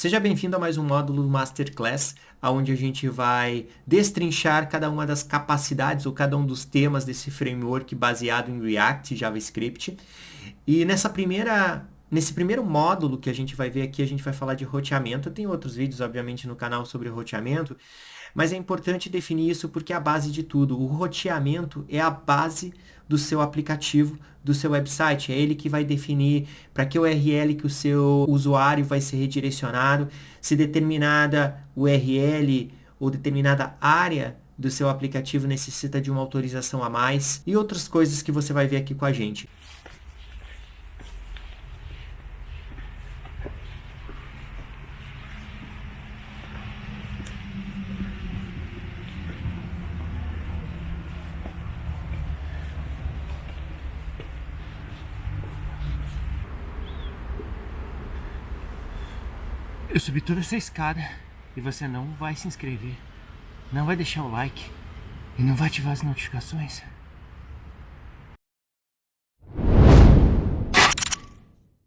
Seja bem-vindo a mais um módulo Masterclass, onde a gente vai destrinchar cada uma das capacidades ou cada um dos temas desse framework baseado em React e JavaScript. E nesse primeiro módulo que a gente vai ver aqui, a gente vai falar de roteamento. Tem outros vídeos, obviamente, no canal sobre roteamento, mas é importante definir isso porque é a base de tudo. O roteamento é a base do seu aplicativo, do seu website. É ele que vai definir para que URL que o seu usuário vai ser redirecionado, se determinada URL ou determinada área do seu aplicativo necessita de uma autorização a mais e outras coisas que você vai ver aqui com a gente. Eu subi toda essa escada e você não vai se inscrever, não vai deixar o like e não vai ativar as notificações.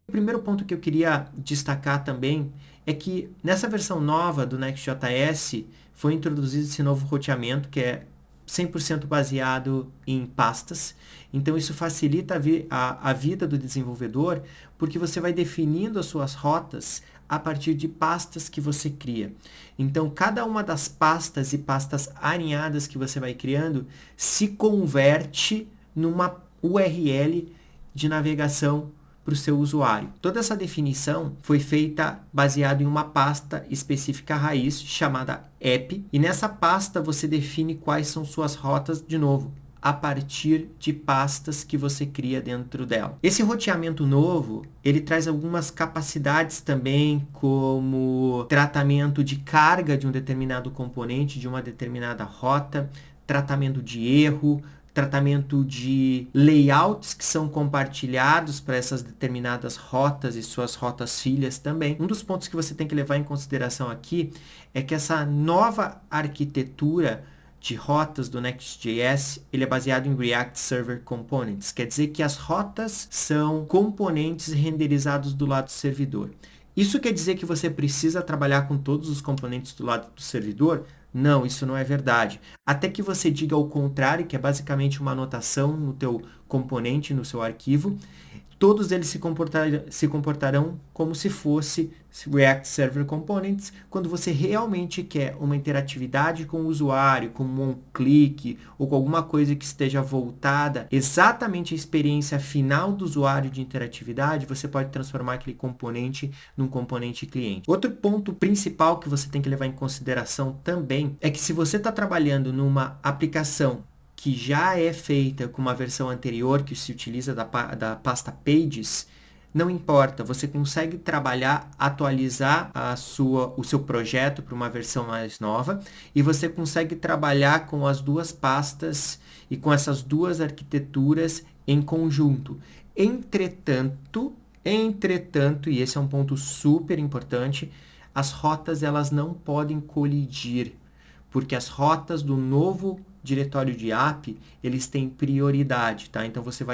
O primeiro ponto que eu queria destacar também é que nessa versão nova do Next.js foi introduzido esse novo roteamento que é 100% baseado em pastas. Então isso facilita a vida do desenvolvedor porque você vai definindo as suas rotas a partir de pastas que você cria. Então cada uma das pastas e pastas alinhadas que você vai criando se converte numa URL de navegação para o seu usuário. Toda essa definição foi feita baseado em uma pasta específica raiz chamada app, e nessa pasta você define quais são suas rotas, de novo, a partir de pastas que você cria dentro dela. Esse roteamento novo, ele traz algumas capacidades também, como tratamento de carga de um determinado componente, de uma determinada rota, tratamento de erro, tratamento de layouts que são compartilhados para essas determinadas rotas e suas rotas filhas também. Um dos pontos que você tem que levar em consideração aqui é que essa nova arquitetura de rotas do Next.js, ele é baseado em React Server Components. Quer dizer que as rotas são componentes renderizados do lado do servidor. Isso quer dizer que você precisa trabalhar com todos os componentes do lado do servidor? Não, isso não é verdade. Até que você diga o contrário, que é basicamente uma anotação no teu componente, no seu arquivo, todos eles se comportarão como se fosse React Server Components, quando você realmente quer uma interatividade com o usuário, como um clique ou com alguma coisa que esteja voltada exatamente à experiência final do usuário de interatividade, você pode transformar aquele componente num componente cliente. Outro ponto principal que você tem que levar em consideração também é que se você está trabalhando numa aplicação que já é feita com uma versão anterior que se utiliza da pasta Pages, não importa, você consegue trabalhar, atualizar o seu projeto para uma versão mais nova e você consegue trabalhar com as duas pastas e com essas duas arquiteturas em conjunto. Entretanto, e esse é um ponto super importante, as rotas elas não podem colidir, porque as rotas do novo diretório de app, eles têm prioridade, tá? Então você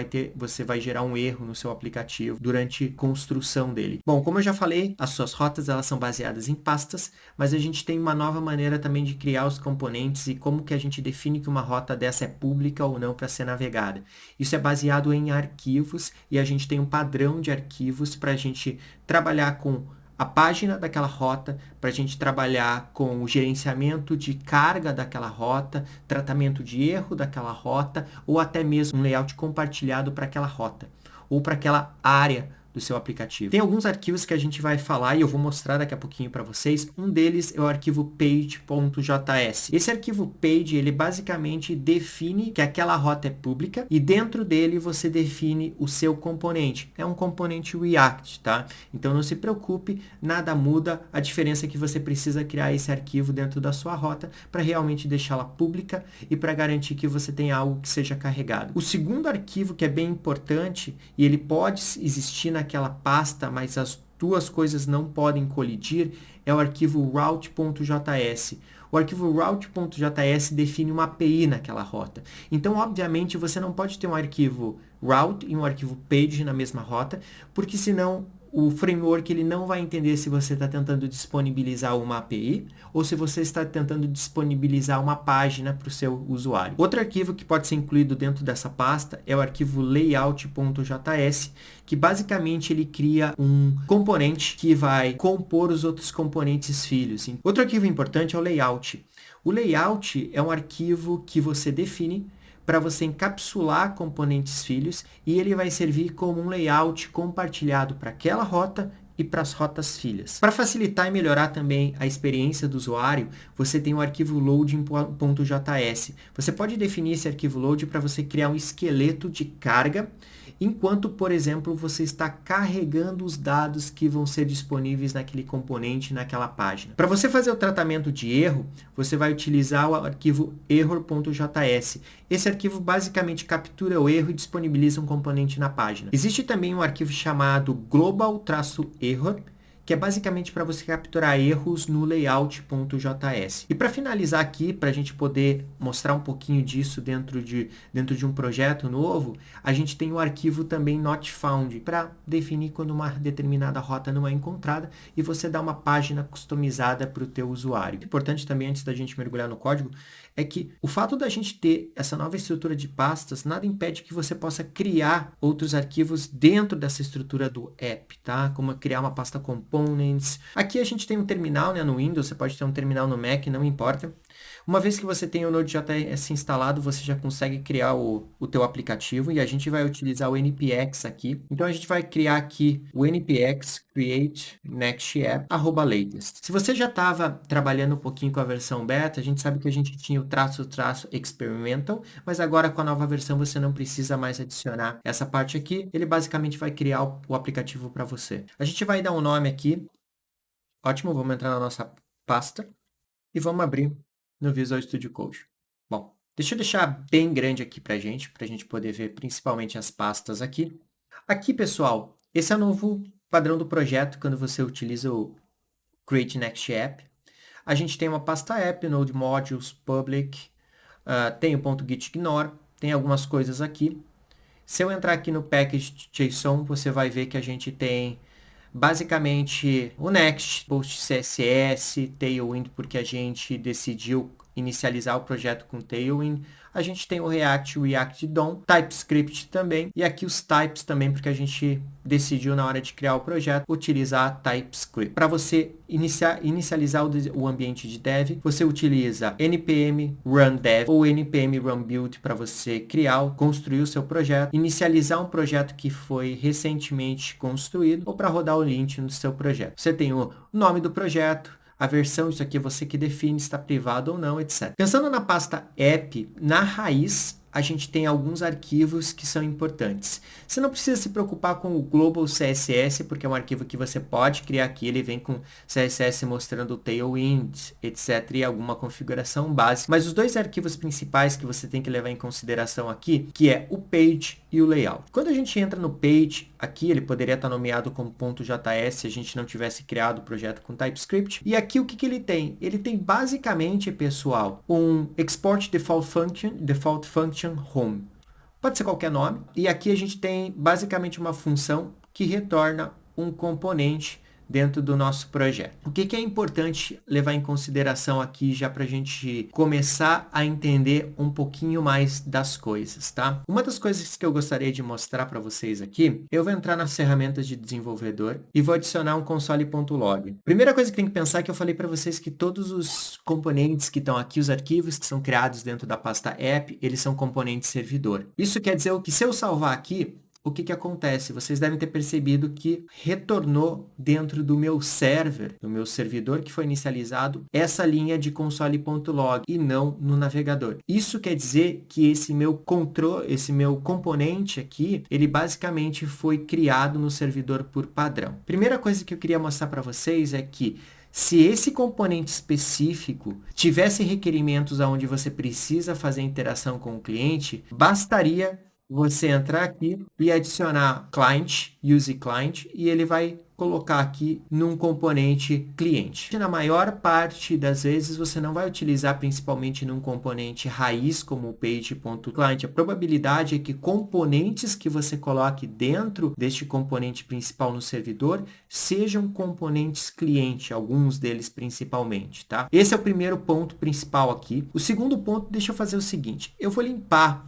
vai gerar um erro no seu aplicativo durante a construção dele. Bom, como eu já falei, as suas rotas elas são baseadas em pastas, mas a gente tem uma nova maneira também de criar os componentes e como que a gente define que uma rota dessa é pública ou não para ser navegada. Isso é baseado em arquivos e a gente tem um padrão de arquivos para a gente trabalhar com a página daquela rota, para a gente trabalhar com o gerenciamento de carga daquela rota, tratamento de erro daquela rota, ou até mesmo um layout compartilhado para aquela rota, ou para aquela área do seu aplicativo. Tem alguns arquivos que a gente vai falar e eu vou mostrar daqui a pouquinho para vocês. Um deles é o arquivo page.js. Esse arquivo page, ele basicamente define que aquela rota é pública e dentro dele você define o seu componente. É um componente React, tá? Então não se preocupe, nada muda. A diferença é que você precisa criar esse arquivo dentro da sua rota para realmente deixá-la pública e para garantir que você tenha algo que seja carregado. O segundo arquivo que é bem importante e ele pode existir naquela pasta, mas as duas coisas não podem colidir, é o arquivo route.js. O arquivo route.js define uma API naquela rota. Então, obviamente, você não pode ter um arquivo route e um arquivo page na mesma rota, porque senão o framework ele não vai entender se você está tentando disponibilizar uma API ou se você está tentando disponibilizar uma página para o seu usuário. Outro arquivo que pode ser incluído dentro dessa pasta é o arquivo layout.js, que basicamente ele cria um componente que vai compor os outros componentes filhos. Outro arquivo importante é o layout. O layout é um arquivo que você define para você encapsular componentes filhos e ele vai servir como um layout compartilhado para aquela rota e para as rotas filhas. Para facilitar e melhorar também a experiência do usuário, você tem o arquivo loading.js. Você pode definir esse arquivo load para você criar um esqueleto de carga, enquanto, por exemplo, você está carregando os dados que vão ser disponíveis naquele componente, naquela página. Para você fazer o tratamento de erro, você vai utilizar o arquivo error.js. Esse arquivo basicamente captura o erro e disponibiliza um componente na página. Existe também um arquivo chamado global-error, que é basicamente para você capturar erros no layout.js. E para finalizar aqui, para a gente poder mostrar um pouquinho disso dentro de um projeto novo, a gente tem o arquivo também notfound, para definir quando uma determinada rota não é encontrada e você dá uma página customizada para o teu usuário. Importante também, antes da gente mergulhar no código, é que o fato da gente ter essa nova estrutura de pastas, nada impede que você possa criar outros arquivos dentro dessa estrutura do app, tá? Como criar uma pasta components. Aqui a gente tem um terminal, né, no Windows, você pode ter um terminal no Mac, não importa. Uma vez que você tem o Node.js instalado, você já consegue criar o teu aplicativo e a gente vai utilizar o npx aqui. Então a gente vai criar aqui o npx create next app @latest. Se você já estava trabalhando um pouquinho com a versão beta, a gente sabe que a gente tinha o traço experimental, mas agora com a nova versão você não precisa mais adicionar essa parte aqui. Ele basicamente vai criar o aplicativo para você. A gente vai dar um nome aqui. Ótimo, vamos entrar na nossa pasta e vamos abrir no Visual Studio Code. Bom, deixa eu deixar bem grande aqui para a gente poder ver principalmente as pastas aqui. Aqui, pessoal, esse é o novo padrão do projeto quando você utiliza o Create Next App. A gente tem uma pasta app, Node Modules, Public, tem o .gitignore, tem algumas coisas aqui. Se eu entrar aqui no package.json, você vai ver que a gente tem basicamente o Next, PostCSS, Tailwind, porque a gente decidiu inicializar o projeto com Tailwind. A gente tem o React DOM, TypeScript também, e aqui os types também, porque a gente decidiu na hora de criar o projeto utilizar TypeScript. Para você inicializar o ambiente de dev, você utiliza npm run dev ou npm run build para você construir o seu projeto, inicializar um projeto que foi recentemente construído ou para rodar o lint no seu projeto. Você tem o nome do projeto, a versão, isso aqui é você que define se está privado ou não, etc. Pensando na pasta app, na raiz, a gente tem alguns arquivos que são importantes. Você não precisa se preocupar com o Global CSS, porque é um arquivo que você pode criar aqui. Ele vem com CSS mostrando o Tailwind, etc. e alguma configuração básica. Mas os dois arquivos principais que você tem que levar em consideração aqui, que é o Page e o Layout. Quando a gente entra no Page, aqui ele poderia estar nomeado como .js se a gente não tivesse criado o projeto com TypeScript. E aqui o que ele tem? Ele tem basicamente, pessoal, um Export Default Function Home. Pode ser qualquer nome. E aqui a gente tem basicamente uma função que retorna um componente dentro do nosso projeto. O que é importante levar em consideração aqui já para a gente começar a entender um pouquinho mais das coisas, tá? Uma das coisas que eu gostaria de mostrar para vocês aqui, eu vou entrar nas ferramentas de desenvolvedor e vou adicionar um console.log. Primeira coisa que tem que pensar é que eu falei para vocês que todos os componentes que estão aqui, os arquivos que são criados dentro da pasta app, eles são componentes servidor. Isso quer dizer que se eu salvar aqui, o que acontece? Vocês devem ter percebido que retornou dentro do meu server, do meu servidor que foi inicializado, essa linha de console.log e não no navegador. Isso quer dizer que esse meu componente aqui, ele basicamente foi criado no servidor por padrão. Primeira coisa que eu queria mostrar para vocês é que se esse componente específico tivesse requerimentos onde você precisa fazer interação com o cliente, bastaria você entrar aqui e adicionar client, use client, e ele vai colocar aqui num componente cliente. Na maior parte das vezes você não vai utilizar principalmente num componente raiz como o page.client. A probabilidade é que componentes que você coloque dentro deste componente principal no servidor sejam componentes cliente, alguns deles principalmente, tá? Esse é o primeiro ponto principal aqui. O segundo ponto, deixa eu fazer o seguinte, eu vou limpar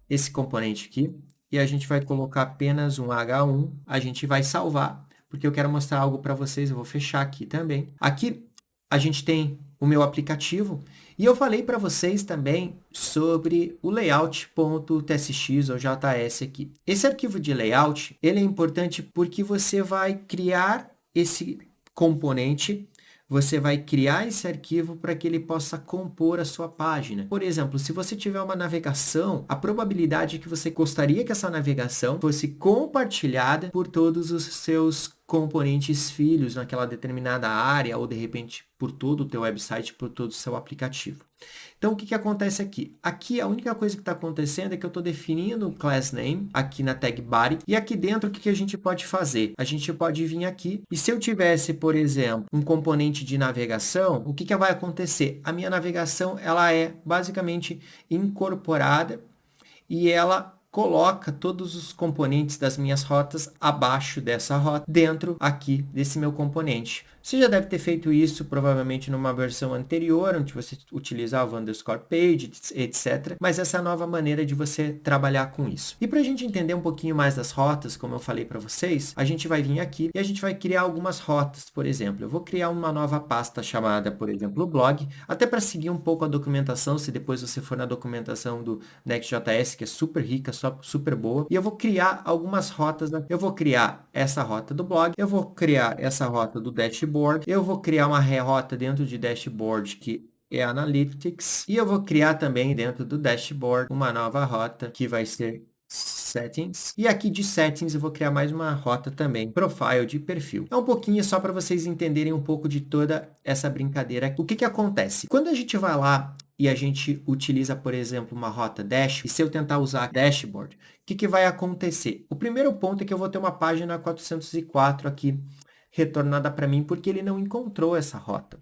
esse componente aqui e a gente vai colocar apenas um H1, a gente vai salvar, porque eu quero mostrar algo para vocês, eu vou fechar aqui também. Aqui a gente tem o meu aplicativo e eu falei para vocês também sobre o layout.tsx ou JS aqui. Esse arquivo de layout, ele é importante porque você vai criar esse componente, você vai criar esse arquivo para que ele possa compor a sua página. Por exemplo, se você tiver uma navegação, a probabilidade é que você gostaria que essa navegação fosse compartilhada por todos os seus componentes filhos naquela determinada área ou de repente por todo o teu website, por todo o seu aplicativo. Então, o que acontece aqui? Aqui, a única coisa que está acontecendo é que eu estou definindo o class name aqui na tag body. E aqui dentro, o que a gente pode fazer? A gente pode vir aqui e se eu tivesse, por exemplo, um componente de navegação, o que vai acontecer? A minha navegação, ela é basicamente incorporada e ela coloca todos os componentes das minhas rotas abaixo dessa rota, dentro aqui desse meu componente. Você já deve ter feito isso provavelmente numa versão anterior, onde você utilizava o underscore page, etc. Mas essa é a nova maneira de você trabalhar com isso. E para a gente entender um pouquinho mais das rotas, como eu falei para vocês, a gente vai vir aqui e a gente vai criar algumas rotas. Por exemplo, eu vou criar uma nova pasta chamada, por exemplo, blog, até para seguir um pouco a documentação, se depois você for na documentação do Next.js, que é super rica, super boa. E eu vou criar algumas rotas. Eu vou criar essa rota do blog, eu vou criar essa rota do dashboard, eu vou criar uma rota dentro de dashboard que é Analytics, e eu vou criar também dentro do dashboard uma nova rota que vai ser Settings. E aqui de Settings eu vou criar mais uma rota também, Profile de perfil. É um pouquinho só para vocês entenderem um pouco de toda essa brincadeira. O que acontece? Quando a gente vai lá e a gente utiliza, por exemplo, uma rota dash, e se eu tentar usar dashboard, o que vai acontecer? O primeiro ponto é que eu vou ter uma página 404 aqui retornada para mim porque ele não encontrou essa rota.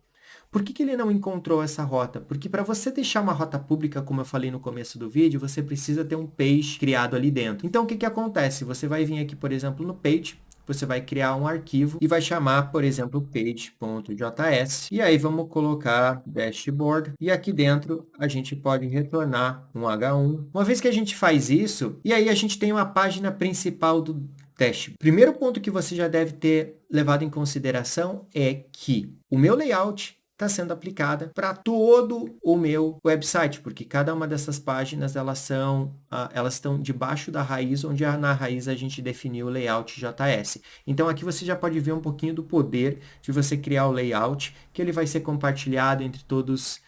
Por que ele não encontrou essa rota? Porque para você deixar uma rota pública, como eu falei no começo do vídeo, você precisa ter um page criado ali dentro. Então, o que acontece? Você vai vir aqui, por exemplo, no page, você vai criar um arquivo e vai chamar, por exemplo, page.js. E aí vamos colocar dashboard. E aqui dentro a gente pode retornar um H1. Uma vez que a gente faz isso, e aí a gente tem uma página principal do teste. Primeiro ponto que você já deve ter levado em consideração é que o meu layout está sendo aplicada para todo o meu website, porque cada uma dessas páginas elas estão debaixo da raiz, onde na raiz a gente definiu o layout JS. Então aqui você já pode ver um pouquinho do poder de você criar o layout, que ele vai ser compartilhado entre todas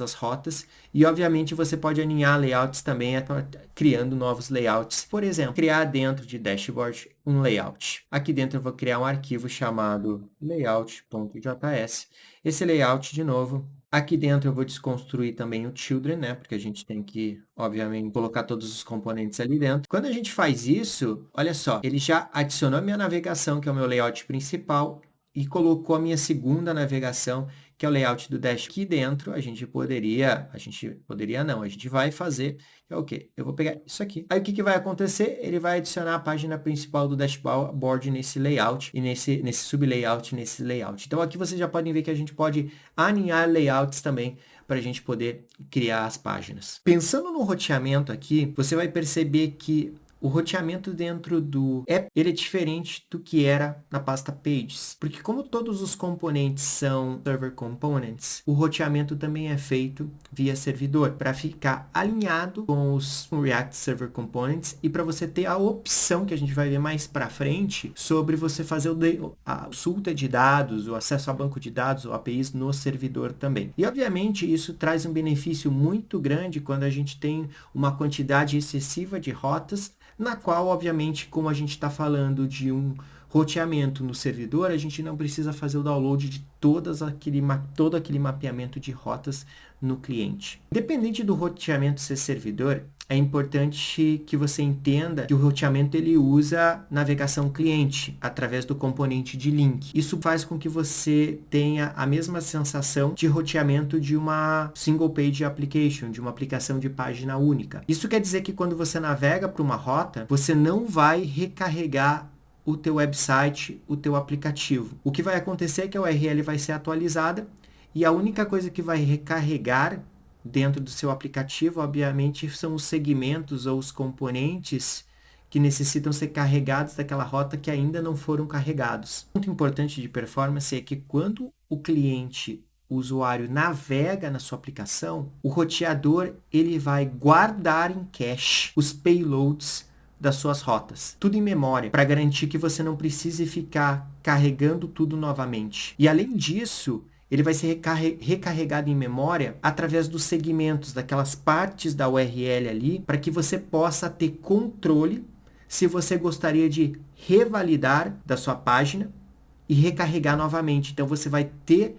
as rotas, e obviamente você pode alinhar layouts também criando novos layouts. Por exemplo, criar dentro de dashboard um layout. Aqui dentro eu vou criar um arquivo chamado layout.js. Esse layout, de novo, aqui dentro eu vou desconstruir também o children, né? Porque a gente tem que, obviamente, colocar todos os componentes ali dentro. Quando a gente faz isso, olha só, ele já adicionou a minha navegação, que é o meu layout principal, e colocou a minha segunda navegação, que é o layout do dash. Aqui dentro a gente vai fazer, que é o quê? Eu vou pegar isso aqui. Aí o que vai acontecer? Ele vai adicionar a página principal do dashboard nesse layout e nesse sublayout, nesse layout. Então aqui vocês já podem ver que a gente pode alinhar layouts também para a gente poder criar as páginas. Pensando no roteamento aqui, você vai perceber que o roteamento dentro do app, ele é diferente do que era na pasta Pages. Porque como todos os componentes são server components, o roteamento também é feito via servidor, para ficar alinhado com os React Server Components e para você ter a opção que a gente vai ver mais para frente sobre você fazer a consulta de dados, o acesso a banco de dados ou APIs no servidor também. E obviamente isso traz um benefício muito grande quando a gente tem uma quantidade excessiva de rotas, na qual, obviamente, como a gente está falando de um roteamento no servidor, a gente não precisa fazer o download de todo aquele mapeamento de rotas no cliente. Independente do roteamento ser servidor, é importante que você entenda que o roteamento ele usa navegação cliente através do componente de link. Isso faz com que você tenha a mesma sensação de roteamento de uma single page application, de uma aplicação de página única. Isso quer dizer que quando você navega para uma rota, você não vai recarregar o teu website, o teu aplicativo. O que vai acontecer é que a URL vai ser atualizada e a única coisa que vai recarregar dentro do seu aplicativo, obviamente, são os segmentos ou os componentes que necessitam ser carregados daquela rota que ainda não foram carregados. Um ponto importante de performance é que quando o cliente, o usuário, navega na sua aplicação, o roteador ele vai guardar em cache os payloads das suas rotas, tudo em memória, para garantir que você não precise ficar carregando tudo novamente. E além disso, ele vai ser recarregado em memória através dos segmentos, daquelas partes da URL ali, para que você possa ter controle se você gostaria de revalidar da sua página e recarregar novamente. Então, você vai ter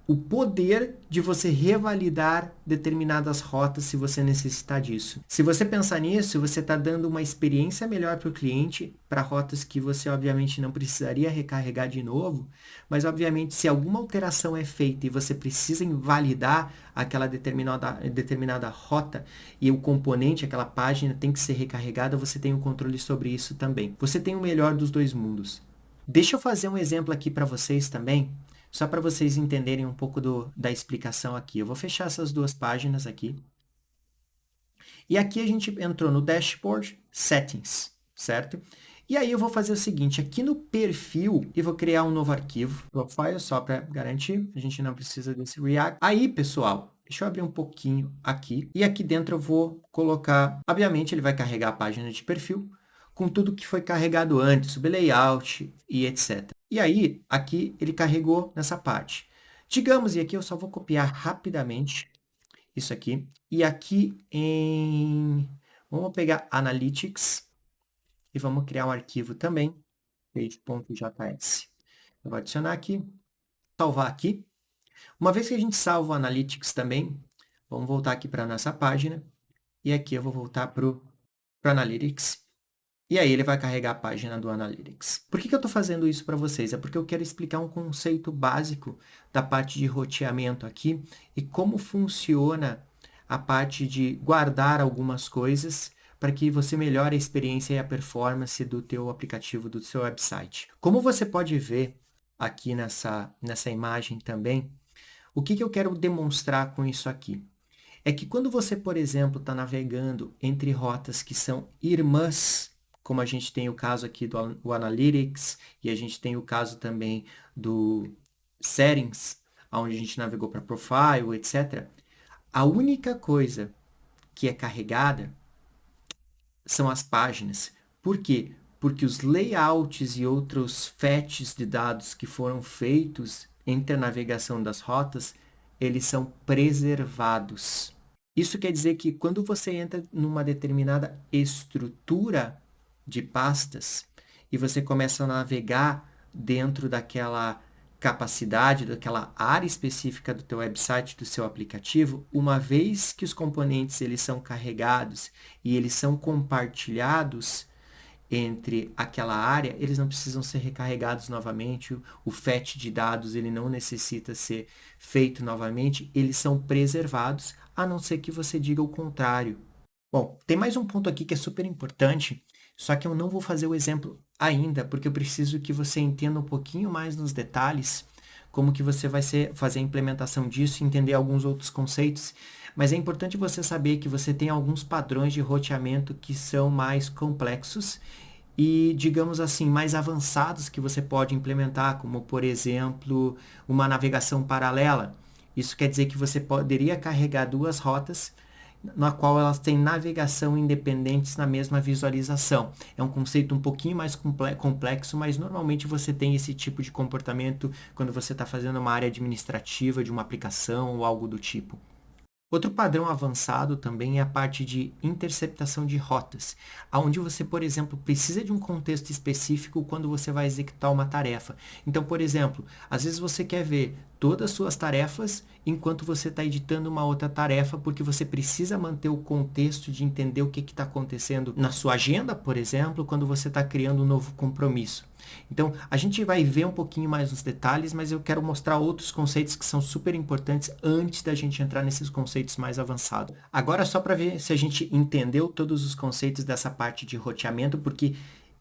o poder de você revalidar determinadas rotas se você necessitar disso. Se você pensar nisso, você está dando uma experiência melhor para o cliente, para rotas que você obviamente não precisaria recarregar de novo, mas obviamente se alguma alteração é feita e você precisa invalidar aquela determinada rota e o componente, aquela página tem que ser recarregada, você tem o controle sobre isso também. Você tem o melhor dos dois mundos. Deixa eu fazer um exemplo aqui para vocês também, só para vocês entenderem um pouco da explicação aqui. Eu vou fechar essas duas páginas aqui. E aqui a gente entrou no Dashboard, Settings, certo? E aí eu vou fazer o seguinte, aqui no perfil, eu vou criar um novo arquivo, Profile, só para garantir, a gente não precisa desse React. Aí, pessoal, deixa eu abrir um pouquinho aqui. E aqui dentro eu vou colocar, obviamente ele vai carregar a página de perfil, com tudo que foi carregado antes, o layout e etc. E aí, aqui ele carregou nessa parte. Digamos, e aqui eu só vou copiar rapidamente isso aqui. E aqui vamos pegar Analytics e vamos criar um arquivo também, page.js. Eu vou adicionar aqui, salvar aqui. Uma vez que a gente salva o Analytics também, vamos voltar aqui para a nossa página. E aqui eu vou voltar para o Analytics. E aí ele vai carregar a página do Analytics. Por que eu estou fazendo isso para vocês? É porque eu quero explicar um conceito básico da parte de roteamento aqui e como funciona a parte de guardar algumas coisas para que você melhore a experiência e a performance do teu aplicativo, do seu website. Como você pode ver aqui nessa imagem também, o que eu quero demonstrar com isso aqui? É que quando você, por exemplo, está navegando entre rotas que são irmãs, como a gente tem o caso aqui do Analytics, e a gente tem o caso também do Settings, onde a gente navegou para Profile, etc. A única coisa que é carregada são as páginas. Por quê? Porque os layouts e outros fetches de dados que foram feitos entre a navegação das rotas, eles são preservados. Isso quer dizer que quando você entra numa determinada estrutura de pastas e você começa a navegar dentro daquela capacidade, daquela área específica do teu website, do seu aplicativo, uma vez que os componentes eles são carregados e eles são compartilhados entre aquela área, eles não precisam ser recarregados novamente, o fetch de dados ele não necessita ser feito novamente, eles são preservados, a não ser que você diga o contrário. Bom, tem mais um ponto aqui que é super importante, só que eu não vou fazer o exemplo ainda, porque eu preciso que você entenda um pouquinho mais nos detalhes como que você vai fazer a implementação disso e entender alguns outros conceitos. Mas é importante você saber que você tem alguns padrões de roteamento que são mais complexos e, digamos assim, mais avançados que você pode implementar, como, por exemplo, uma navegação paralela. Isso quer dizer que você poderia carregar duas rotas na qual elas têm navegação independentes na mesma visualização. É um conceito um pouquinho mais complexo, mas normalmente você tem esse tipo de comportamento quando você está fazendo uma área administrativa de uma aplicação ou algo do tipo. Outro padrão avançado também é a parte de interceptação de rotas, onde você, por exemplo, precisa de um contexto específico quando você vai executar uma tarefa. Então, por exemplo, às vezes você quer ver todas as suas tarefas enquanto você está editando uma outra tarefa, porque você precisa manter o contexto de entender o que está acontecendo na sua agenda, por exemplo, quando você está criando um novo compromisso. Então, a gente vai ver um pouquinho mais nos detalhes, mas eu quero mostrar outros conceitos que são super importantes antes da gente entrar nesses conceitos mais avançados. Agora, só para ver se a gente entendeu todos os conceitos dessa parte de roteamento, porque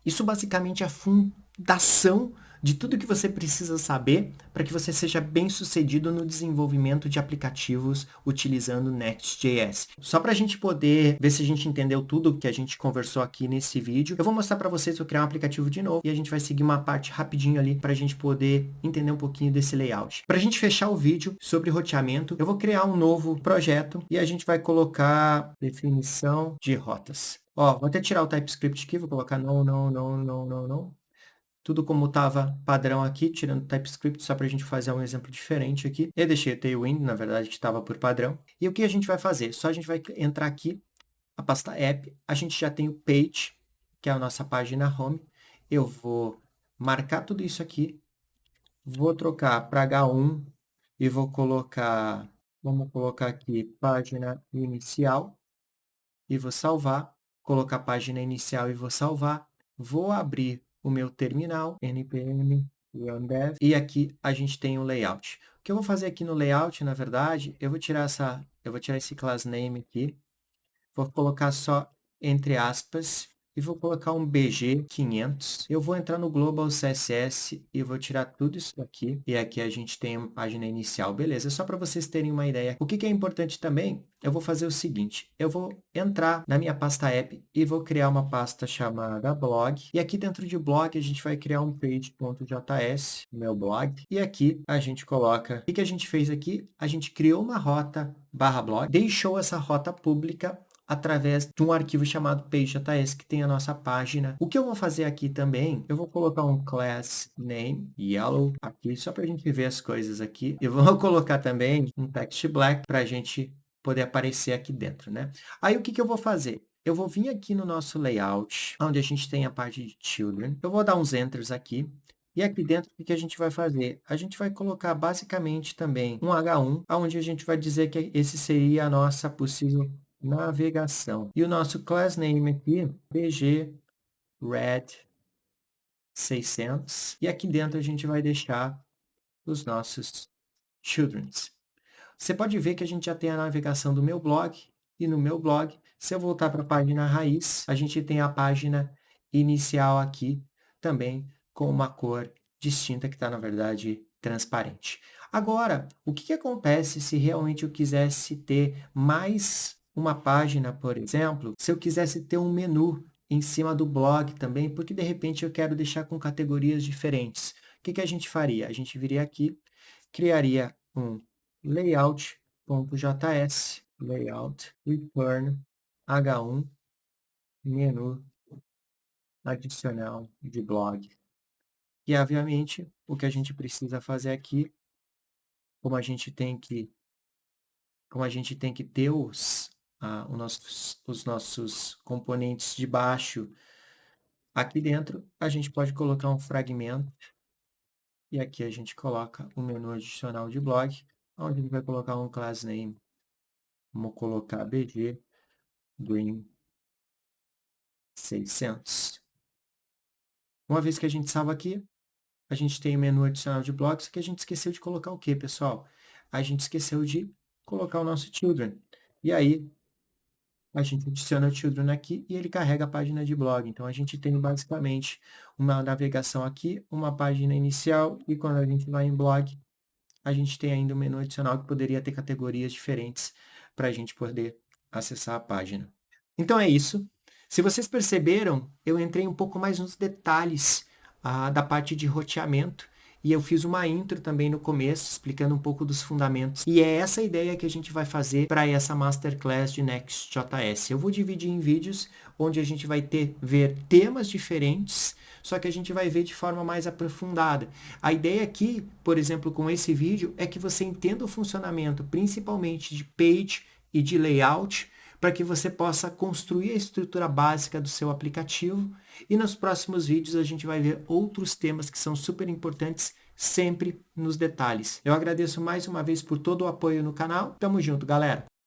isso basicamente é a fundação de tudo que você precisa saber para que você seja bem sucedido no desenvolvimento de aplicativos utilizando Next.js. Só para a gente poder ver se a gente entendeu tudo que a gente conversou aqui nesse vídeo, eu vou mostrar para vocês, vou criar um aplicativo de novo e a gente vai seguir uma parte rapidinho ali para a gente poder entender um pouquinho desse layout. Para a gente fechar o vídeo sobre roteamento, eu vou criar um novo projeto e a gente vai colocar definição de rotas. Ó, vou até tirar o TypeScript aqui, vou colocar não. Tudo como estava padrão aqui, tirando o TypeScript, só para a gente fazer um exemplo diferente aqui. Eu deixei o Tailwind, na verdade, que estava por padrão. E o que a gente vai fazer? Só a gente vai entrar aqui, a pasta app, a gente já tem o page, que é a nossa página home. Eu vou marcar tudo isso aqui, vou trocar para H1 e vou colocar, vamos colocar aqui, página inicial, e vou salvar, colocar a página inicial e vou salvar, vou abrir o meu terminal, npm run dev, e aqui a gente tem o layout. O que eu vou fazer aqui no layout, na verdade, eu vou tirar esse class name aqui, vou colocar só entre aspas, e vou colocar um BG500. Eu vou entrar no Global CSS e vou tirar tudo isso aqui. E aqui a gente tem a página inicial. Beleza, só para vocês terem uma ideia. O que é importante também, eu vou fazer o seguinte. Eu vou entrar na minha pasta app e vou criar uma pasta chamada blog. E aqui dentro de blog a gente vai criar um page.js, meu blog. E aqui a gente coloca... O que a gente fez aqui? A gente criou uma rota /blog, deixou essa rota pública através de um arquivo chamado page.js que tem a nossa página. O que eu vou fazer aqui também, eu vou colocar um class name yellow aqui, só para a gente ver as coisas aqui. Eu vou colocar também um text black para a gente poder aparecer aqui dentro, né? Aí o que eu vou fazer? Eu vou vir aqui no nosso layout, onde a gente tem a parte de children. Eu vou dar uns enters aqui. E aqui dentro, o que a gente vai fazer? A gente vai colocar basicamente também um H1, onde a gente vai dizer que esse seria a nossa possível navegação. E o nosso class name aqui, bg red 600. E aqui dentro a gente vai deixar os nossos childrens. Você pode ver que a gente já tem a navegação do meu blog. E no meu blog, se eu voltar para a página raiz, a gente tem a página inicial aqui também com uma cor distinta que está, na verdade, transparente. Agora, o que acontece se realmente eu quisesse ter mais uma página, por exemplo, se eu quisesse ter um menu em cima do blog também, porque de repente eu quero deixar com categorias diferentes. O que a gente faria? A gente viria aqui, criaria um layout.js, layout, return, h1, menu adicional de blog. E, obviamente, o que a gente precisa fazer aqui, como a gente tem que ter os nossos componentes de baixo aqui dentro, a gente pode colocar um fragmento. E aqui a gente coloca o menu adicional de blog, onde a gente vai colocar um class name. Vamos colocar bg green 600. Uma vez que a gente salva aqui, a gente tem o menu adicional de blocos, que a gente esqueceu de colocar o quê, pessoal? A gente esqueceu de colocar o nosso children. E aí, a gente adiciona o children aqui e ele carrega a página de blog. Então, a gente tem basicamente uma navegação aqui, uma página inicial, e quando a gente vai em blog, a gente tem ainda um menu adicional que poderia ter categorias diferentes para a gente poder acessar a página. Então, é isso. Se vocês perceberam, eu entrei um pouco mais nos detalhes da parte de roteamento e eu fiz uma intro também no começo, explicando um pouco dos fundamentos. E é essa a ideia que a gente vai fazer para essa Masterclass de Next.js. Eu vou dividir em vídeos onde a gente vai ver temas diferentes, só que a gente vai ver de forma mais aprofundada. A ideia aqui, por exemplo, com esse vídeo, é que você entenda o funcionamento, principalmente de page e de layout para que você possa construir a estrutura básica do seu aplicativo. E nos próximos vídeos a gente vai ver outros temas que são super importantes, sempre nos detalhes. Eu agradeço mais uma vez por todo o apoio no canal. Tamo junto, galera!